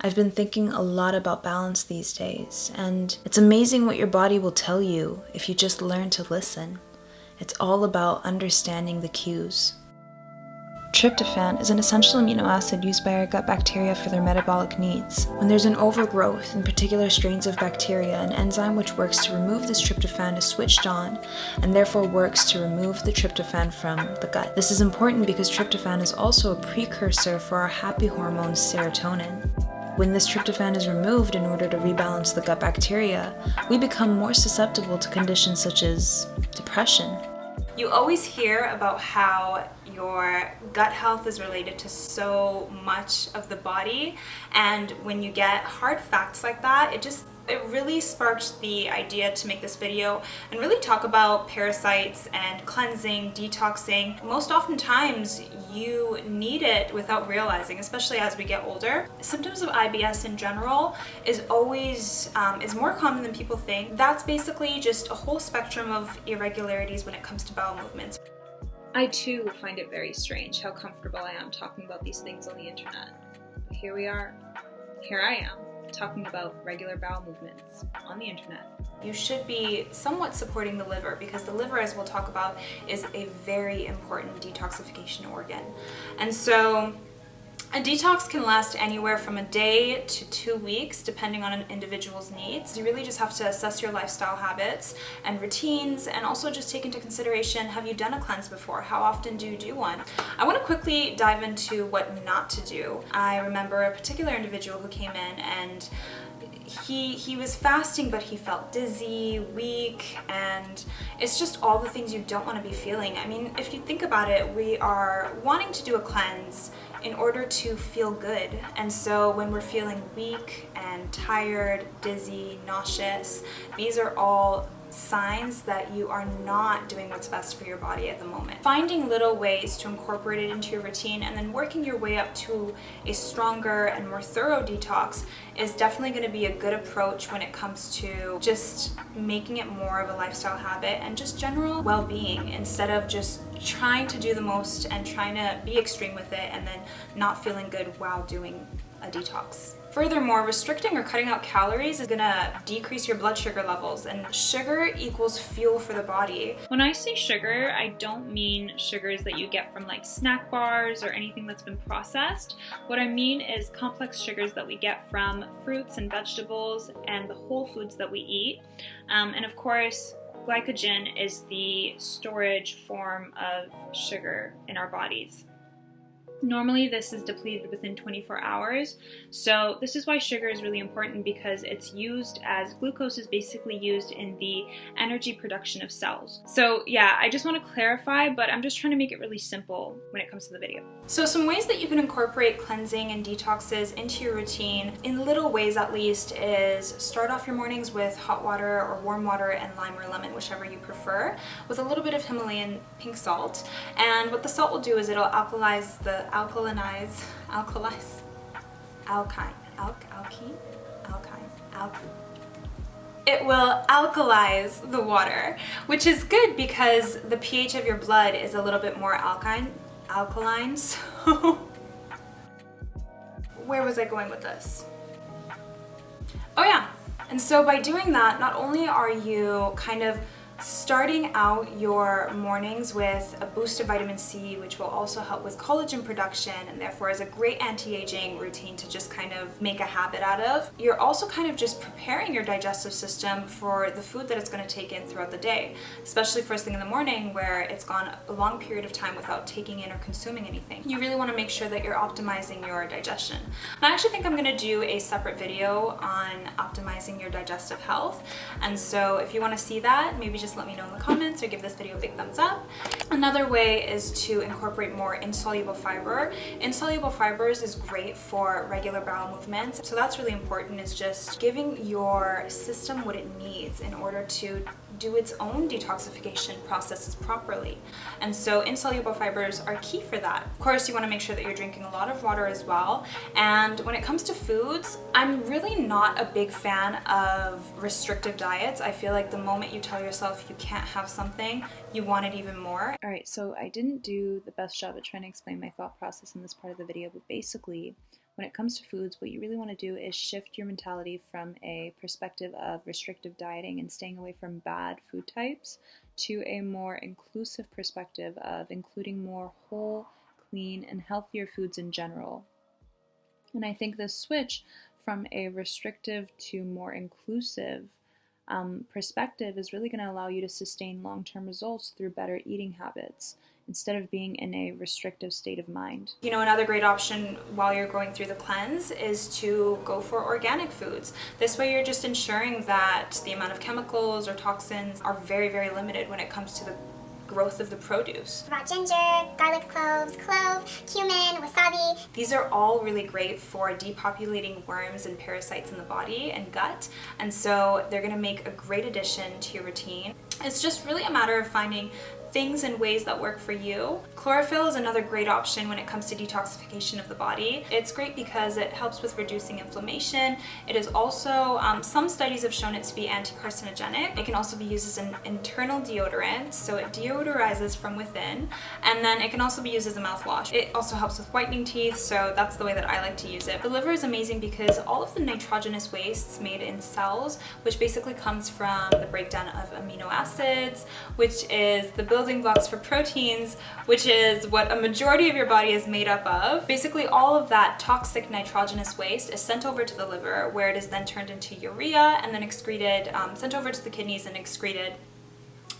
I've been thinking a lot about balance these days, and it's amazing what your body will tell you if you just learn to listen. It's all about understanding the cues. Tryptophan is an essential amino acid used by our gut bacteria for their metabolic needs. When there's an overgrowth in particular strains of bacteria, an enzyme which works to remove this tryptophan is switched on and therefore works to remove the tryptophan from the gut. This is important because tryptophan is also a precursor for our happy hormone serotonin. When this tryptophan is removed in order to rebalance the gut bacteria, we become more susceptible to conditions such as depression. You always hear about how your gut health is related to so much of the body, and when you get hard facts like that, it really sparked the idea to make this video and really talk about parasites and cleansing, detoxing. Most oftentimes you need it without realizing, especially as we get older. Symptoms of IBS in general is more common than people think. That's basically just a whole spectrum of irregularities when it comes to bowel movements. I too find it very strange how comfortable I am talking about these things on the internet. But here I am, talking about regular bowel movements on the internet. You should be somewhat supporting the liver, because the liver, as we'll talk about, is a very important detoxification organ. And so a detox can last anywhere from a day to 2 weeks, depending on an individual's needs. You really just have to assess your lifestyle habits and routines, and also just take into consideration, have you done a cleanse before? How often do you do one? I want to quickly dive into what not to do. I remember a particular individual who came in, and he was fasting, but he felt dizzy, weak, and it's just all the things you don't want to be feeling. I mean, if you think about it, we are wanting to do a cleanse in order to feel good. And so when we're feeling weak and tired, dizzy, nauseous, these are all signs that you are not doing what's best for your body at the moment. Finding little ways to incorporate it into your routine and then working your way up to a stronger and more thorough detox is definitely going to be a good approach when it comes to just making it more of a lifestyle habit and just general well-being, instead of just trying to do the most and trying to be extreme with it and then not feeling good while doing a detox. Furthermore, restricting or cutting out calories is gonna decrease your blood sugar levels, and sugar equals fuel for the body. When I say sugar, I don't mean sugars that you get from like snack bars or anything that's been processed. What I mean is complex sugars that we get from fruits and vegetables and the whole foods that we eat. And of course, glycogen is the storage form of sugar in our bodies. Normally this is depleted within 24 hours, so this is why sugar is really important, because it's used as glucose is basically used in the energy production of cells. So yeah, I just want to clarify, but I'm just trying to make it really simple when it comes to the video. So some ways that you can incorporate cleansing and detoxes into your routine, in little ways at least, is start off your mornings with hot water or warm water and lime or lemon, whichever you prefer, with a little bit of Himalayan pink salt. And what the salt will do is it'll alkalize. It will alkalize the water, which is good because the pH of your blood is a little bit more alkaline. So where was I going with this? Oh yeah, and so by doing that, not only are you kind of starting out your mornings with a boost of vitamin C, which will also help with collagen production and therefore is a great anti-aging routine to just kind of make a habit out of. You're also kind of just preparing your digestive system for the food that it's going to take in throughout the day, especially first thing in the morning where it's gone a long period of time without taking in or consuming anything. You really want to make sure that you're optimizing your digestion. And I actually think I'm going to do a separate video on optimizing your digestive health, and so if you want to see that, maybe just let me know in the comments or give this video a big thumbs up. Another way is to incorporate more insoluble fiber. Insoluble fibers is great for regular bowel movements, so that's really important, is just giving your system what it needs in order to do its own detoxification processes properly. And so insoluble fibers are key for that. Of course, you want to make sure that you're drinking a lot of water as well. And when it comes to foods, I'm really not a big fan of restrictive diets. I feel like the moment you tell yourself you can't have something, you want it even more. All right, so I didn't do the best job at trying to explain my thought process in this part of the video, but basically when it comes to foods, what you really want to do is shift your mentality from a perspective of restrictive dieting and staying away from bad food types to a more inclusive perspective of including more whole, clean, and healthier foods in general. And I think this switch from a restrictive to more inclusive perspective is really going to allow you to sustain long-term results through better eating habits instead of being in a restrictive state of mind. You know, another great option while you're going through the cleanse is to go for organic foods. This way you're just ensuring that the amount of chemicals or toxins are very, very limited when it comes to the growth of the produce. Raw ginger, garlic cloves, clove, cumin, wasabi. These are all really great for depopulating worms and parasites in the body and gut, and so they're going to make a great addition to your routine. It's just really a matter of finding things and ways that work for you. Chlorophyll is another great option when it comes to detoxification of the body. It's great because it helps with reducing inflammation. It is also, some studies have shown it to be anti-carcinogenic. It can also be used as an internal deodorant, so it deodorizes from within, and then it can also be used as a mouthwash. It also helps with whitening teeth, so that's the way that I like to use it. The liver is amazing because all of the nitrogenous wastes made in cells, which basically comes from the breakdown of amino acids, which is the building blocks for proteins, which is what a majority of your body is made up of. Basically, all of that toxic nitrogenous waste is sent over to the liver, where it is then turned into urea and then excreted, sent over to the kidneys and excreted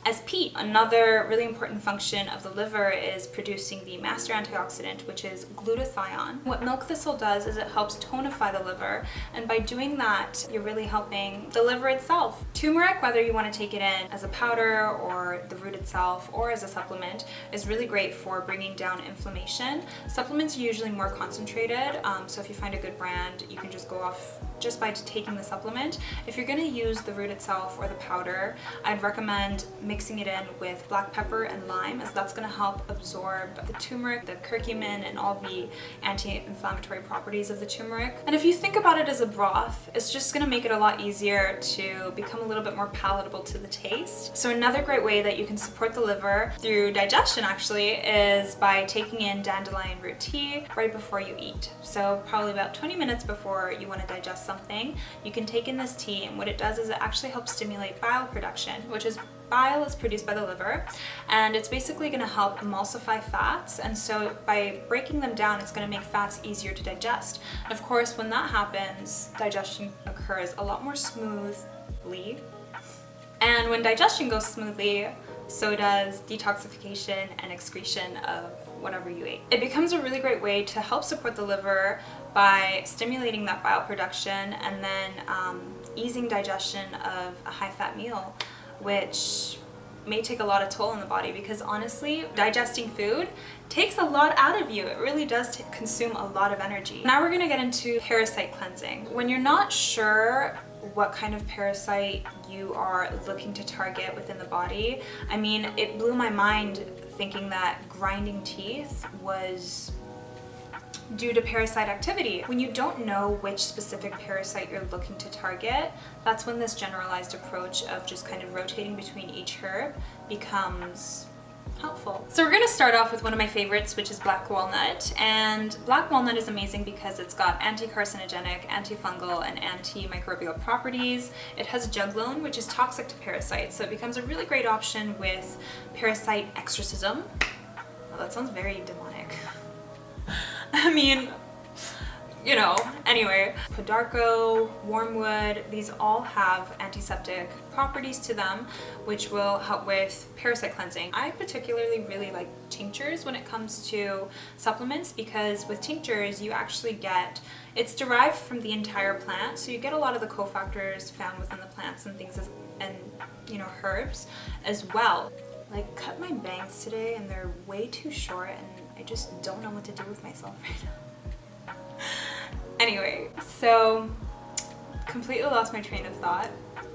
as pee. Another really important function of the liver is producing the master antioxidant, which is glutathione. What milk thistle does is it helps tonify the liver, and by doing that, you're really helping the liver itself. Turmeric, whether you want to take it in as a powder or the root itself or as a supplement, is really great for bringing down inflammation. Supplements are usually more concentrated, so if you find a good brand, you can just go off just by taking the supplement. If you're going to use the root itself or the powder, I'd recommend mixing it in with black pepper and lime, as that's going to help absorb the turmeric, the curcumin, and all the anti-inflammatory properties of the turmeric. And if you think about it as a broth, it's just going to make it a lot easier to become a little bit more palatable to the taste. So another great way that you can support the liver through digestion actually is by taking in dandelion root tea right before you eat. So probably about 20 minutes before you want to digest something, you can take in this tea, and what it does is it actually helps stimulate bile production, which is bile is produced by the liver, and it's basically going to help emulsify fats, and so by breaking them down, it's going to make fats easier to digest. And of course, when that happens, digestion occurs a lot more smoothly, and when digestion goes smoothly, so does detoxification and excretion of whatever you ate. It becomes a really great way to help support the liver by stimulating that bile production and then easing digestion of a high-fat meal, which may take a lot of toll on the body, because honestly, digesting food takes a lot out of you. It really does consume a lot of energy. Now we're gonna get into parasite cleansing. When you're not sure what kind of parasite you are looking to target within the body, I mean, it blew my mind thinking that grinding teeth was due to parasite activity. When you don't know which specific parasite you're looking to target, that's when this generalized approach of just kind of rotating between each herb becomes helpful. So we're gonna start off with one of my favorites, which is black walnut. And black walnut is amazing because it's got anti-carcinogenic, antifungal, and antimicrobial properties. It has juglone, which is toxic to parasites, so it becomes a really great option with parasite exorcism. Oh, that sounds very demonic. I mean, you know, anyway. Podarco, wormwood, these all have antiseptic properties to them, which will help with parasite cleansing. I particularly really like tinctures when it comes to supplements, because with tinctures you actually get, it's derived from the entire plant, so you get a lot of the cofactors found within the plants and things and you know, herbs as well. Like, cut my bangs today and they're way too short and I just don't know what to do with myself right now. Anyway, so completely lost my train of thought.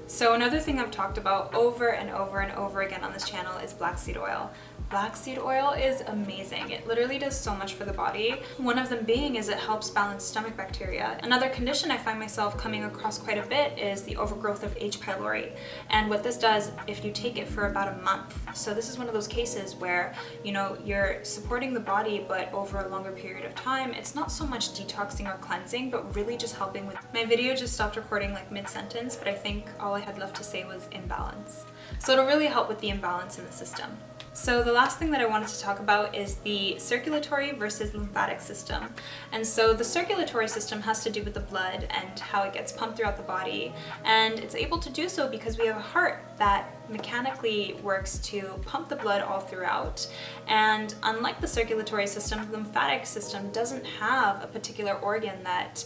So another thing I've talked about over and over and over again on this channel is black seed oil. Flaxseed oil is amazing. It literally does so much for the body. One of them being is it helps balance stomach bacteria. Another condition I find myself coming across quite a bit is the overgrowth of H. pylori. And what this does, if you take it for about a month. So this is one of those cases where, you know, you're supporting the body, but over a longer period of time, it's not so much detoxing or cleansing, but really just helping with. My video just stopped recording like mid-sentence, but I think all I had left to say was imbalance. So it'll really help with the imbalance in the system. So the last thing that I wanted to talk about is the circulatory versus lymphatic system. And so the circulatory system has to do with the blood and how it gets pumped throughout the body. And it's able to do so because we have a heart that mechanically works to pump the blood all throughout. And unlike the circulatory system, the lymphatic system doesn't have a particular organ that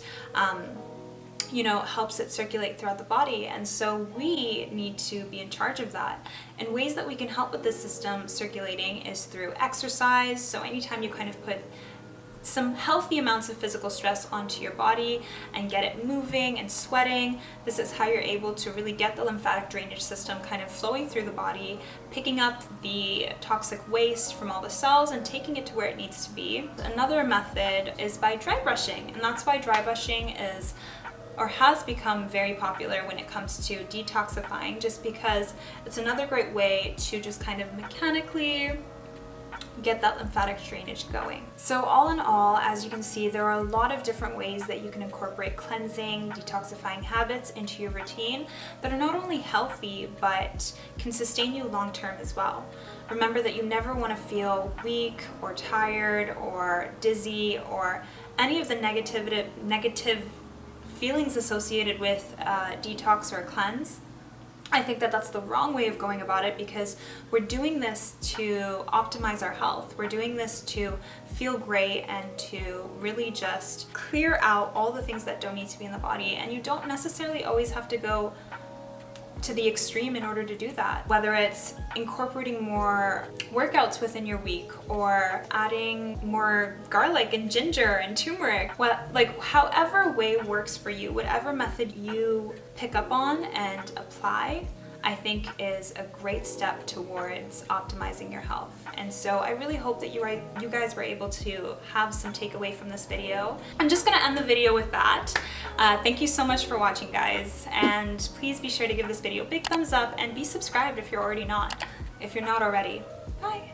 you know, helps it circulate throughout the body. And so we need to be in charge of that. And ways that we can help with this system circulating is through exercise. So anytime you kind of put some healthy amounts of physical stress onto your body and get it moving and sweating, this is how you're able to really get the lymphatic drainage system kind of flowing through the body, picking up the toxic waste from all the cells and taking it to where it needs to be. Another method is by dry brushing, and that's why dry brushing is or has become very popular when it comes to detoxifying, just because it's another great way to just kind of mechanically get that lymphatic drainage going. So all in all, as you can see, there are a lot of different ways that you can incorporate cleansing, detoxifying habits into your routine that are not only healthy, but can sustain you long term as well. Remember that you never want to feel weak or tired or dizzy or any of the negative feelings associated with detox or cleanse. I think that that's the wrong way of going about it, because we're doing this to optimize our health. We're doing this to feel great and to really just clear out all the things that don't need to be in the body. And you don't necessarily always have to go to the extreme in order to do that. Whether it's incorporating more workouts within your week or adding more garlic and ginger and turmeric, however way works for you, whatever method you pick up on and apply, I think is a great step towards optimizing your health. And so I really hope that you guys were able to have some takeaway from this video. I'm just gonna end the video with that. Thank you so much for watching, guys. And please be sure to give this video a big thumbs up and be subscribed if you're not already. Bye.